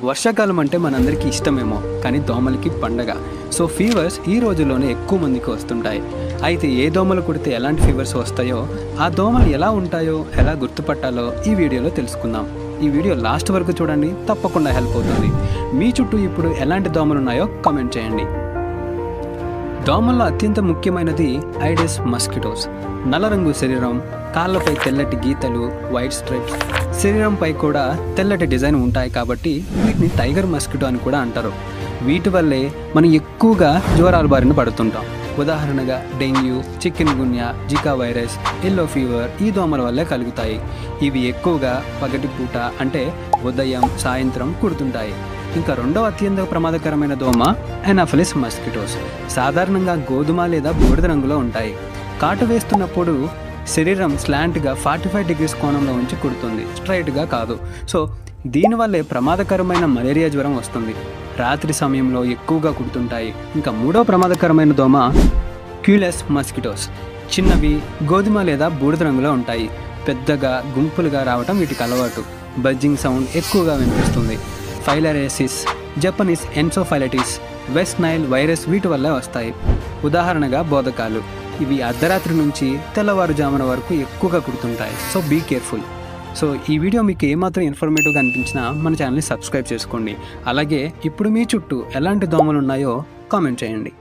వర్షాకాలం అంటే మనందరికీ ఇష్టమేమో, కానీ దోమలకి పండగ. సో ఫీవర్స్ ఈ రోజుల్లోనే ఎక్కువ మందికి వస్తుంటాయి. అయితే ఏ దోమలు కుడితే ఎలాంటి ఫీవర్స్ వస్తాయో, ఆ దోమలు ఎలా ఉంటాయో, ఎలా గుర్తుపట్టాలో ఈ వీడియోలో తెలుసుకుందాం. ఈ వీడియో లాస్ట్ వరకు చూడండి, తప్పకుండా హెల్ప్ అవుతుంది. మీ చుట్టూ ఇప్పుడు ఎలాంటి దోమలు ఉన్నాయో కామెంట్ చేయండి. దోమల్లో అత్యంత ముఖ్యమైనది ఐడిస్ మస్కిటోస్. నల్ల రంగు శరీరం, కాళ్ళపై తెల్లటి గీతలు, వైట్ స్ట్రైప్స్, శరీరంపై కూడా తెల్లటి డిజైన్ ఉంటాయి కాబట్టి వీటిని టైగర్ మస్కిటో అని కూడా అంటారు. వీటి వల్లే మనం ఎక్కువగా జ్వరాల బారిన పడుతుంటాం. ఉదాహరణగా dengue, chikungunya, Zika virus, yellow fever ఈ దోమల వల్లే కలుగుతాయి. ఇవి ఎక్కువగా పగటిపూట అంటే ఉదయం సాయంత్రం కుడుతుంటాయి. ఇంకా రెండవ అత్యంత ప్రమాదకరమైన దోమ ఎనాఫిలిస్ మస్కిటోస్. సాధారణంగా గోధుమ లేదా బూడిద రంగులో ఉంటాయి. కాటు వేస్తున్నప్పుడు శరీరం స్లాంట్గా 45 degrees కోణంలో ఉంచి కుడుతుంది, స్ట్రైట్గా కాదు. సో దీనివల్లే ప్రమాదకరమైన మలేరియా జ్వరం వస్తుంది. రాత్రి సమయంలో ఎక్కువగా కుడుతుంటాయి. ఇంకా మూడవ ప్రమాదకరమైన దోమ క్యూలెస్ మస్కిటోస్. చిన్నవి, గోధుమ లేదా బూడిద రంగులో ఉంటాయి. పెద్దగా గుంపులుగా రావటం వీటికి అలవాటు. బజ్జింగ్ సౌండ్ ఎక్కువగా వినిపిస్తుంది. ఫైలరేసిస్, జపనీస్ ఎన్సోఫైలటిస్, వెస్ట్ నైల్ వైరస్ వీటి వల్ల వస్తాయి. ఉదాహరణగా బోధకాలు. ఇవి అర్ధరాత్రి నుంచి తెల్లవారుజామున వరకు ఎక్కువగా కుడుతుంటాయి. So be careful. సో ఈ వీడియో మీకు ఏమాత్రం ఇన్ఫర్మేటివ్గా అనిపించినా మన ఛానల్ని సబ్స్క్రైబ్ చేసుకోండి. అలాగే ఇప్పుడు మీ చుట్టూ ఎలాంటి దోమలు ఉన్నాయో కామెంట్ చేయండి.